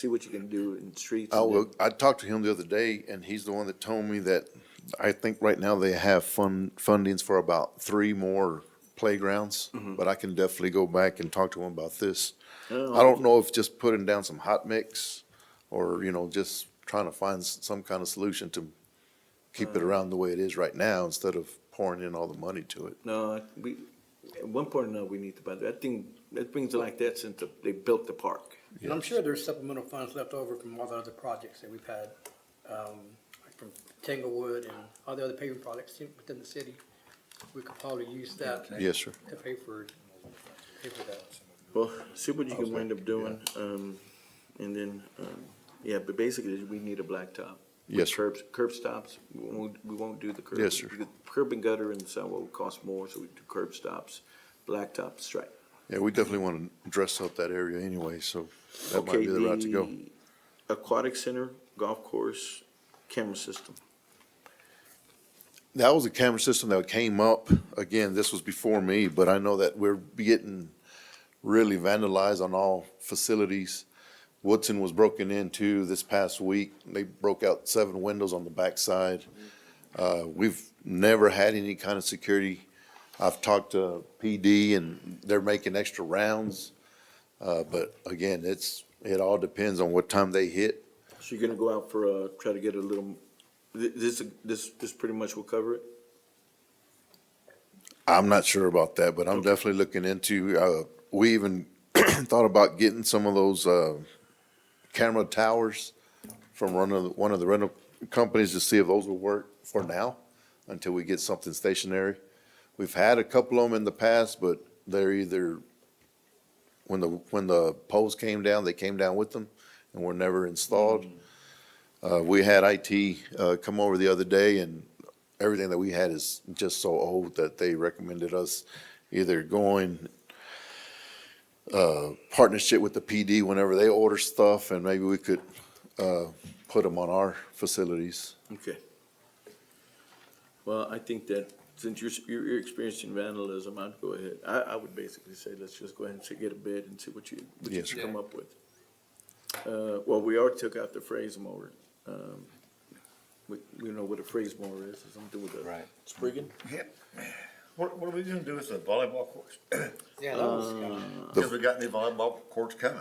see what you can do in streets. I and will, then- I talked to him the other day, and he's the one that told me that I think right now they have fundings for about 3 more playgrounds, but I can definitely go back and talk to him about this. Oh, I don't know if just putting down some hot mix or, just trying to find some kind of solution to keep it around the way it is right now instead of pouring in all the money to it. No, at one point or another, we need to buy that. I think that brings it like that since they built the park. And I'm sure there's supplemental funds left over from all the other projects that we've had, like from Tanglewood and all the other paving projects within the city. We could probably use that Yes, sir. to pay for that. Well, see what you can wind up doing, and then, yeah, but basically, we need a blacktop. With Yes, sir. Curb stops, we won't do the curb. Yes, sir. Curb and gutter and so will cost more, so we do curb stops, blacktop, stripe. Yeah, we definitely want to dress up that area anyway, so that might be the route to go. Aquatic center, golf course, camera system. That was a camera system that came up, again, this was before me, but I know that we're getting really vandalized on all facilities. Woodson was broken into this past week. They broke out 7 windows on the backside. We've never had any kind of security. I've talked to PD and they're making extra rounds. But again, it all depends on what time they hit. So you're gonna go out for, try to get a little, this pretty much will cover it? I'm not sure about that, but I'm definitely looking into, we even thought about getting some of those, camera towers from one of the rental companies to see if those will work for now until we get something stationary. We've had a couple of them in the past, but they're either, when the poles came down, they came down with them and were never installed. We had IT, come over the other day and everything that we had is just so old that they recommended us either going partnership with the PD whenever they order stuff, and maybe we could put them on our facilities. Okay. Well, I think that since you're experiencing vandalism, I'd go ahead. I would basically say, let's just go ahead and get a bid and see what you Yes, can come up with. Well, we already took out the phrase mower. We know what a phrase mower is, it's something with a sprigging. Yeah. What are we gonna do with the volleyball courts? Yeah, that was, Because we got new volleyball courts coming.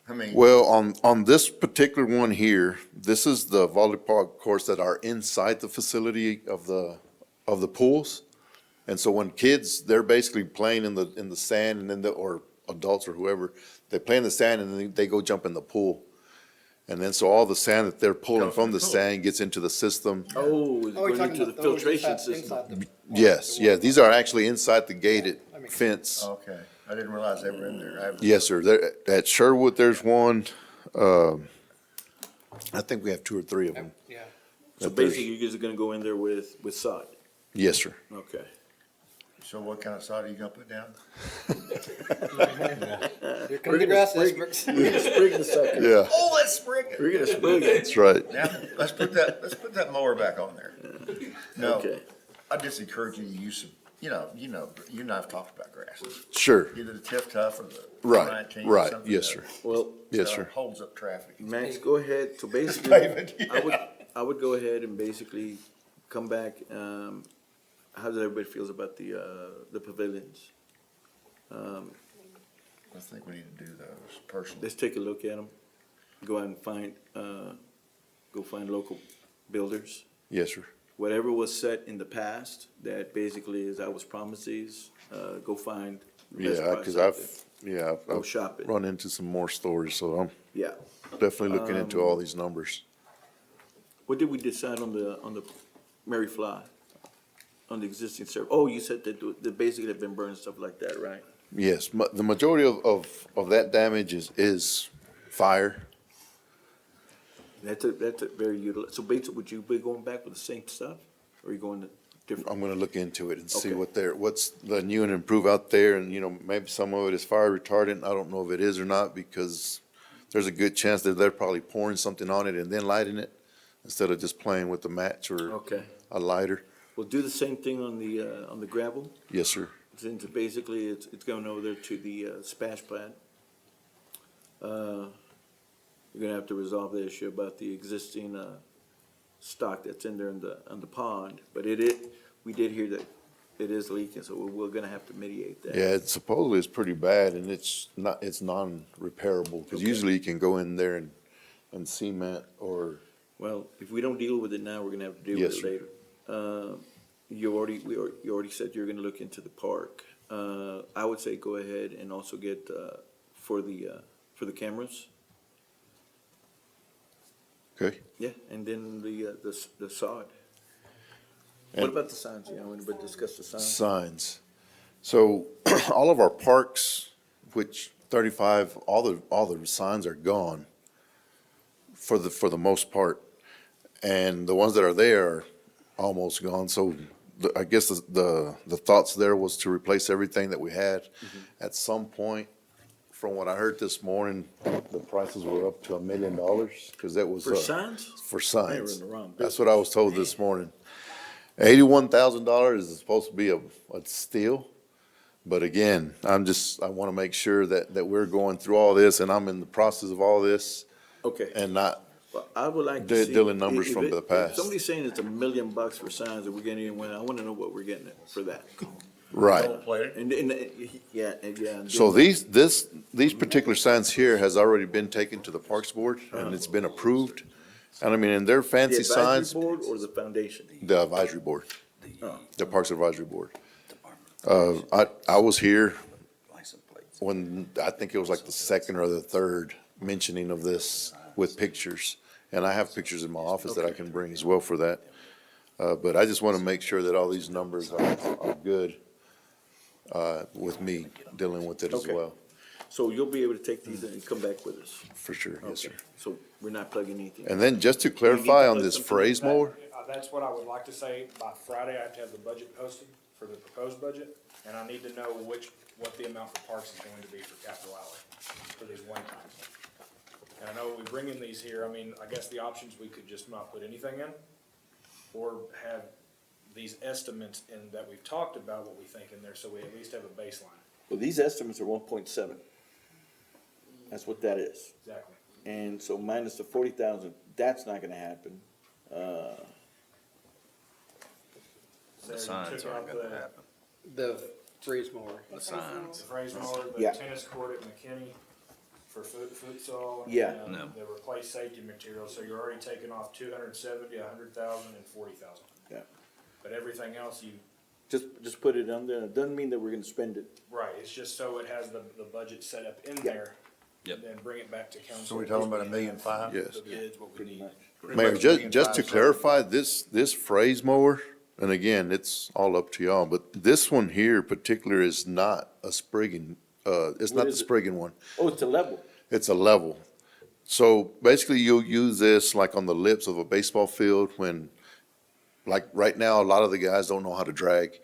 I mean, Well, on this particular one here, this is the volleyball courts that are inside the facility of the pools. And so when kids, they're basically playing in the sand and then or adults or whoever, they play in the sand and then they go jump in the pool. And then so all the sand that they're pulling Goes from in the the pool. sand gets into the system. Oh, it's oh, we're going talking into the about those filtration inside system. the. Yes, yeah, these are actually inside the gated That makes fence. okay, I didn't realize they were in there. Yes, sir. There, at Sherwood, there's one. I think we have 2 or 3 of them. Yeah. So that there's- basically, you guys are gonna go in there with sod. Yes, sir. Okay. So what kind of sod are you gonna put down? Here comes the grass experts. We're gonna sprig the sucker. Yeah, Oh, let's spring it. We're gonna sprig it. that's right. Now, let's put that mower back on there. No, Okay. I just encourage you to use some, you and I have talked about grasses. Sure. Either the Tiff Tough or the Right, 19 or right. something. Yes, sir. Well, Yes, So sir. it holds up traffic. Max, go ahead. So basically, David, I would go ahead and basically come back. How does everybody feels about the pavilions? I think we need to do those personally. Let's take a look at them. Go out and find, go find local builders. Yes, sir. Whatever was set in the past that basically is I was promised these, go find. the best Yeah, price because out there. Go I've shopping. run into some more stores, so I'm Yeah. definitely looking into all these numbers. What did we decide on the Mary Fly? On the existing server? Oh, you said that basically have been burned, stuff like that, right? Yes, the majority of that damage is fire. That's a very so basically, would you be going back with the same stuff? Or are you going to different? I'm gonna look into it and see Okay. what's the new and improve out there, and, maybe some of it is fire retardant. I don't know if it is or not, because there's a good chance that they're probably pouring something on it and then lighting it, instead of just playing with the match or Okay. a lighter. We'll do the same thing on the gravel. Yes, sir. Since basically it's going over there to the Splash Pad. you're gonna have to resolve the issue about the existing, stock that's in there on the pond. But we did hear that it is leaking, so we're gonna have to mitigate that. Yeah, supposedly it's pretty bad and it's non-repairable, because Okay. usually you can go in there and cement or, Well, if we don't deal with it now, we're gonna have to deal Yes, with it sir. later. You already said you're gonna look into the park. I would say go ahead and also get, for the cameras. okay? Yeah, and then the sod. And- What about the signs? Yeah, we discuss the signs. Signs. So all of our parks, which 35, all the signs are gone for the most part. And the ones that are there are almost gone. So I guess the thoughts there was to replace everything that we had. At some point, from what I heard this morning, the prices were up to $1 million, because that was. For signs? For They were signs. in the wrong That's what I was told this morning. $81,000 is supposed to be a steal. But again, I want to make sure that we're going through all this and I'm in the process of all this Okay. and not, Well, I would like to see. dealing numbers if from the past. If somebody's saying it's $1 million for signs that we're getting in, I wanna know what we're getting for that. right. Gold plated. And, yeah, yeah. and So then- these particular signs here has already been taken to the Parks Board and it's been approved. And I mean, and they're The fancy signs, advisory board or the foundation? the advisory board, Oh. the Parks Advisory Board. I was here License plates. when, I think it was like the second or the third mentioning of this with pictures. And I have pictures in my office that I can bring as well for that. But I just want to make sure that all these numbers are good, with me dealing with it as Okay. well, So you'll be able to take these and come back with us? for sure, yes, sir. Okay. So we're not plugging anything? And then just to clarify on this something phrase That- mower, That's what I would like to say, by Friday, I have to have the budget posted for the proposed budget, and I need to know what the amount for parks is going to be for capital outlay, for these one times. And I know we bring in these here, I mean, I guess the options, we could just not put anything in, or have these estimates in that we've talked about, what we think in there, so we at least have a baseline. Well, these estimates are 1.7. That's what that is. Exactly. And so minus the 40,000, that's not gonna happen. So The you signs took aren't out gonna the- happen. The freeze mower. The signs. The phrase mower, the Yeah. tennis court at McKinney for futsal. Yeah. and No. The replace safety material, so you're already taking off 270, 100,000, and 40,000. Yeah. But everything else you, Just put it on there. It doesn't mean that we're gonna spend it. right, it's just so it has the budget set up in Yeah. there. Yep. And then bring it back to council. So we talking about $1.5 million? yes. The bids, what we Pretty need. much. Mayor, just to clarify, this phrase mower, and again, it's all up to y'all, but this one here particular is not a Spriggan, it's What not the is it? Spriggan one. Oh, it's a level. It's a level. So basically, you'll use this like on the lips of a baseball field when, like right now, a lot of the guys don't know how to drag.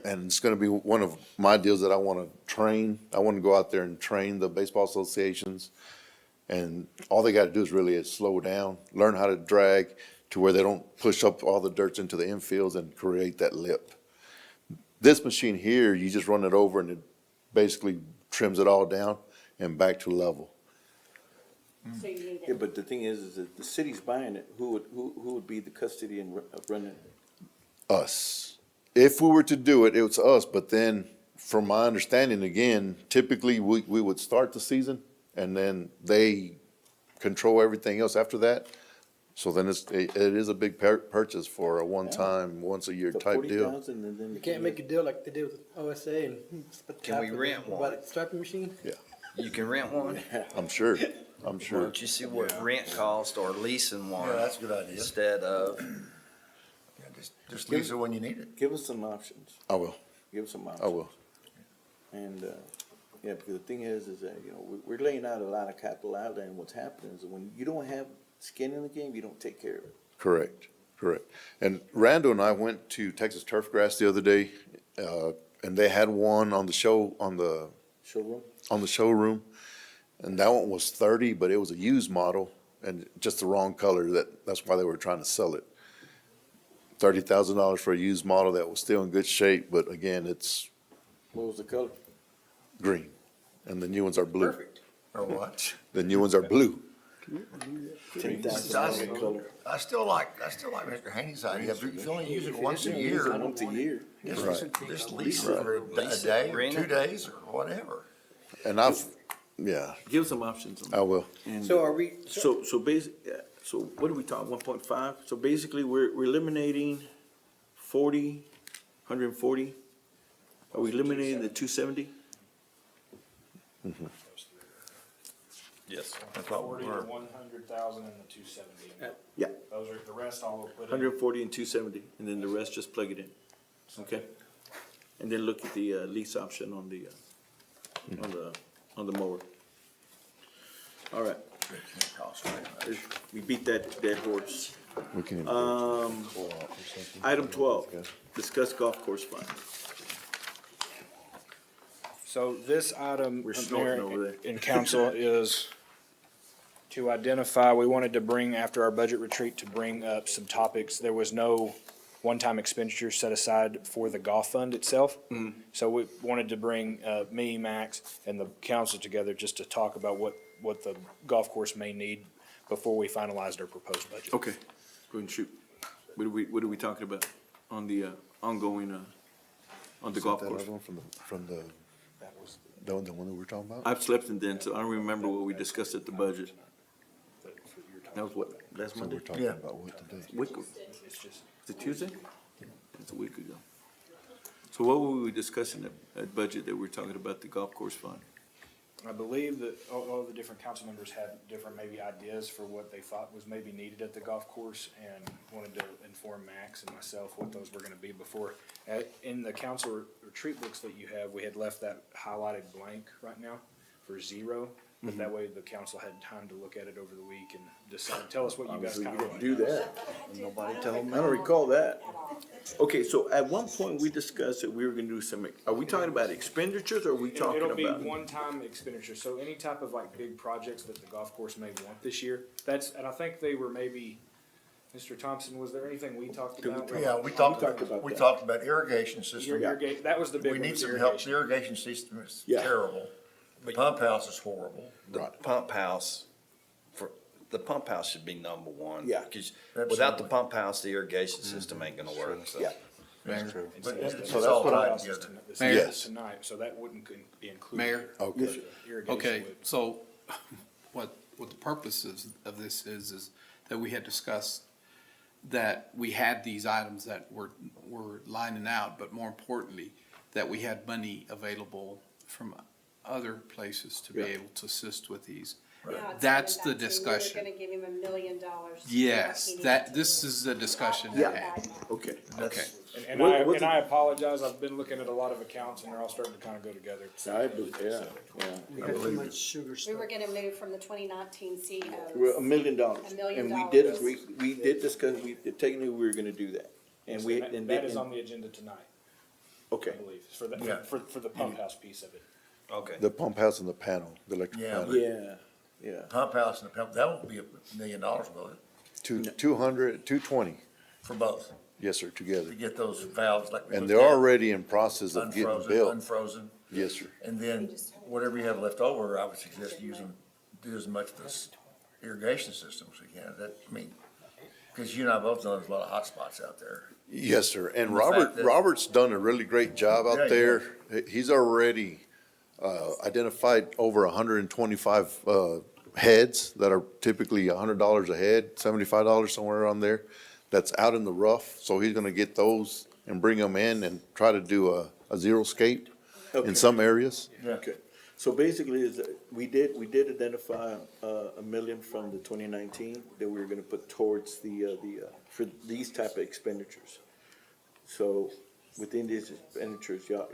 And it's gonna be one of my deals that I wanna train. I wanna go out there and train the baseball associations. And all they gotta do is really slow down, learn how to drag to where they don't push up all the dirt into the infields and create that lip. This machine here, you just run it over and it basically trims it all down and back to level. So you need Yeah, it. but the thing is that the city's buying it. Who would be the custody and running it? Us. If we were to do it, it's us, but then, from my understanding, again, typically, we would start the season, and then they control everything else after that. So then it is a big purchase for a one-time, once-a-year For type deal. 40,000 and then. You can't make a deal like they did with OSA and. Can we rent one? What, striping machine? You can rent one. I'm sure, I'm Why sure. don't you see what rent cost or leasing one? Yeah, that's a good idea. Instead of, Yeah, just lease it when you need it. Give us some options. I will, Give us some options. I will. And, yeah, because the thing is that, you know, we're laying out a lot of capital outlay, and what's happening is that when you don't have skin in the game, you don't take care of it. Correct, correct. And Randall and I went to Texas Turf Grass the other day, and they had one on the Showroom? showroom, and that one was 30, but it was a used model and just the wrong color. That's why they were trying to sell it. $30,000 for a used model that was still in good shape, but again, it's What was the color? green, and the new ones are blue. Or what? The new ones are blue. $10,000 I still like Mr. Haney's idea. If you only use it once a year, Once a year. just lease it for a day or Rent 2 it. days or whatever. And yeah, Give us some options on that. I will. And So are we, so so what are we talking, 1.5? So basically, we're eliminating 140? Are we eliminating the 270? Yes. That's what 40, we're, 100,000 and the 270. Yeah. Those are, the rest all will put in. 140 and 270, and then the rest just plug it in, okay? And then look at the lease option on the, on the mower. All right, cost very much. we beat that dead horse. We can. Item 12, discuss golf course fund. So this item, We're snorting over Mayor there. and council, is to identify, we wanted to bring, after our budget retreat, to bring up some topics. There was no one-time expenditure set aside for the golf fund itself. So we wanted to bring, me, Max, and the council together just to talk about what the golf course may need before we finalized our proposed budget. Okay, go ahead and shoot. What are we talking about on the ongoing, on the golf That course? other one from the, That was the one that we're talking about? I've slept in then, so I don't remember what we discussed at the budget. the, for your time. That was what, last So Monday? we're talking Yeah. about what today? Week, It's just, is it Tuesday? It's a week ago. So what were we discussing at budget that we're talking about the golf course fund? I believe that all the different council members had different maybe ideas for what they thought was maybe needed at the golf course and wanted to inform Max and myself what those were gonna be before. In the council retreat books that you have, we had left that highlighted blank right now for 0. But that way the council had time to look at it over the week and decide, tell us what you guys Obviously, kind we of didn't want. do that. Nobody told me. I don't recall that. Okay, so at one point, we discussed that we were gonna do some, are we talking about expenditures, or are we talking It'll be about? one-time expenditure, so any type of like big projects that the golf course may want this year, and I think they were maybe, Mr. Thompson, was there anything we talked about? Yeah, we talked about that. irrigation system. That was the big We one. need was some help. The irrigation. irrigation system is Yeah. terrible. The pump house is horrible. The pump house, the pump house should be number one. Yeah. Because without the Absolutely. pump house, the irrigation system ain't gonna work, so. Yeah. But it's So that's all what I- tied together. This Mayor. is tonight, so that wouldn't be included. Mayor? Okay. Yes, sir. Irrigation Okay, would. so what the purpose of this is that we had discussed that we had these items that were lining out, but more importantly, that we had money available from other places to be Yeah. able to assist with these. Now it's That's coming the back to, discussion. We're gonna give him $1 million. Yes, this is the discussion Yeah. at hand. Okay. Okay. And What- I apologize, I've been looking at a lot of accounts and they're all starting to kind of go together. we got too much sugar We stuff. were gonna move from the 2019 COs. We're $1 million. $1 million. And we did agree, we did discuss, technically, we were gonna do that. And we, and That is then, on the agenda tonight, okay, I believe, for the, Yeah. for the pump house piece of it. Okay. The pump house and the panel, the electric Yeah. panel. yeah. Pump house and the pump, that won't be $1 million, will it? 220, For both, yes, sir, together. to get those valves like. we And looked they're at, already in process of getting unfrozen, built. unfrozen. Yes, sir. And then whatever you have left over, I would suggest do as much of this irrigation system as we can. Because you and I both know there's a lot of hot spots out there. Yes, sir. And the fact that- Robert's done a really great job Yeah, out he there. He's already, identified over 125, heads that are typically $100 a head, $75 somewhere around there. That's out in the rough. So he's gonna get those and bring them in and try to do a zero scape Okay. in some areas. Okay, so basically, we did identify, $1 million from the 2019 that we were gonna put towards for these type of expenditures. So within these expenditures, y'all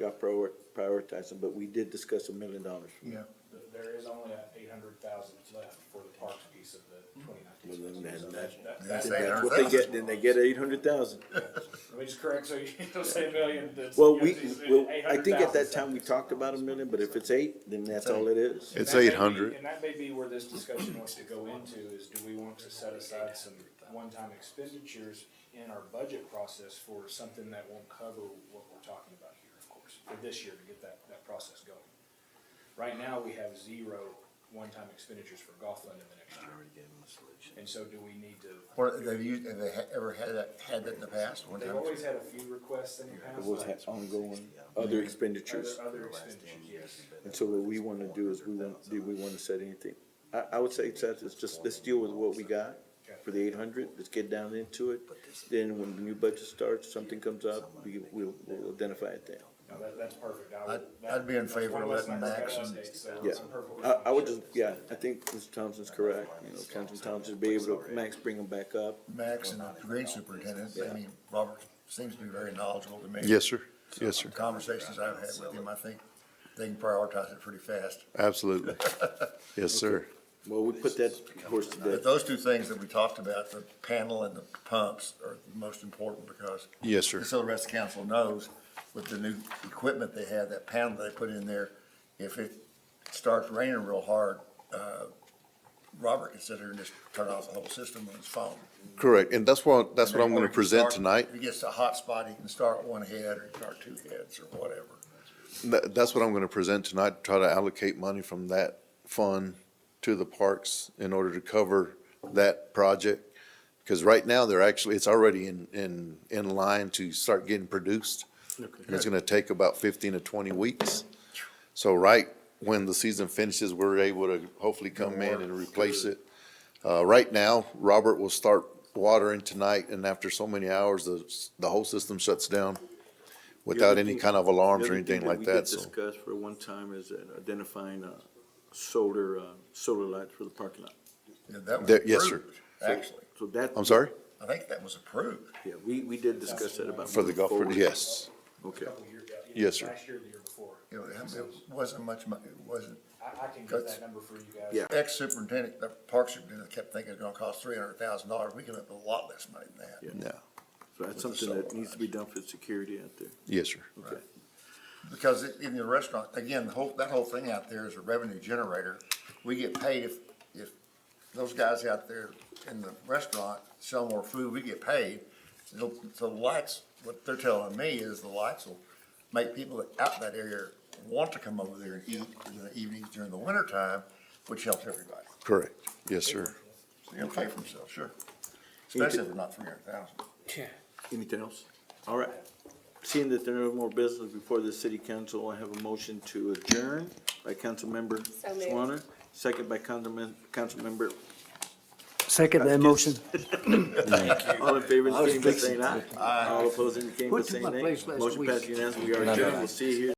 prioritize them, but we did discuss $1 million. Yeah. There is only 800,000 left for the parks piece of the 2019. Well, then That's That's what they get, then they get 800,000. Let me just correct, so you don't say 1 million. that's- Well, it's I think at that 800,000. time, we talked about $1 million, but if it's 8, then that's all it is. It's And that may be- 800. And that may be where this discussion wants to go into, is do we want to set aside some one-time expenditures in our budget process for something that won't cover what we're talking about here, of course, for this year to get that process going. Right now, we have 0 one-time expenditures for golf fund in the next year. And so do we need to, What, have they ever had that in the past? One they've time? always had a few requests in the past. It was like ongoing, other expenditures. Other expenditures, yes. And so what we wanna do is do we wanna set anything? I would say, Seth, it's just, let's deal with what we got for the 800, let's get down into it. Then when the new budget starts, something comes up, we'll identify it then. No, that's perfect. I would- I'd be in that's favor one of less letting number Max got and- updates, so Yeah, I'm perfectly I would fine. just, yeah, I think Mr. Thompson's correct, Councilman Thompson be able to, Max, bring them back up. Max and the green superintendent, I mean, Robert seems to be very knowledgeable to me. Yes, sir. Yes, sir. Conversations I've had with him, I think they can prioritize it pretty fast. Absolutely. Yes, sir. Well, we put that horse to But death. those two things that we talked about, the panel and the pumps, are the most important because Yes, sir. just so the rest of the council knows, with the new equipment they have, that panel they put in there, if it starts raining real hard, Robert can sit there and just turn off the whole system on his phone. Correct. And that's what I'm Or gonna he can present start- tonight. If he gets to a hot spot, he can start one head or start two heads or whatever. That's what I'm gonna present tonight, try to allocate money from that fund to the parks in order to cover that project. Because right now, it's already in line to start getting produced. And it's gonna take about 15 to 20 weeks. So right when the season finishes, we're able to hopefully come in and replace it. Right now, Robert will start watering tonight, and after so many hours, the whole system shuts down without any kind of alarms or anything like that, so. The other thing that we did discuss for one time is identifying, solar lights for the parking lot. Yeah, that was Yes, sir. approved, actually. So that. I'm sorry? I think that was approved. Yeah, we did discuss that about. For the moving golf, forward. yes. Okay. Couple years ago. Yes, sir. Last year, or the year before. You know, it wasn't much money, it wasn't. I can get that number for you guys. Yeah. Ex-superintendent, the park superintendent kept thinking it was gonna cost $300,000. We came up with a lot less money than that. Yeah. Yeah. So that's something that needs to be done for security out there. Yes, sir. Okay. Because in the restaurant, again, that whole thing out there is a revenue generator. We get paid if those guys out there in the restaurant sell more food, we get paid. So the lights, what they're telling me is the lights will make people out in that area want to come over there and eat in the evenings during the winter time, which helps everybody. Correct. Yes, sir. So you'll pay for themselves, sure. Especially if they're not 300,000. Yeah. Anything else? All right. Seeing that there are no more business before the city council, I have a motion to adjourn by Councilmember So moved. Swanner, second by Councilmember. Second that motion. All in favor, indicate by saying aye. All opposed, indicate by Went to saying my nay. place last Motion week. passed unanimously. We are adjourned. We'll see you here.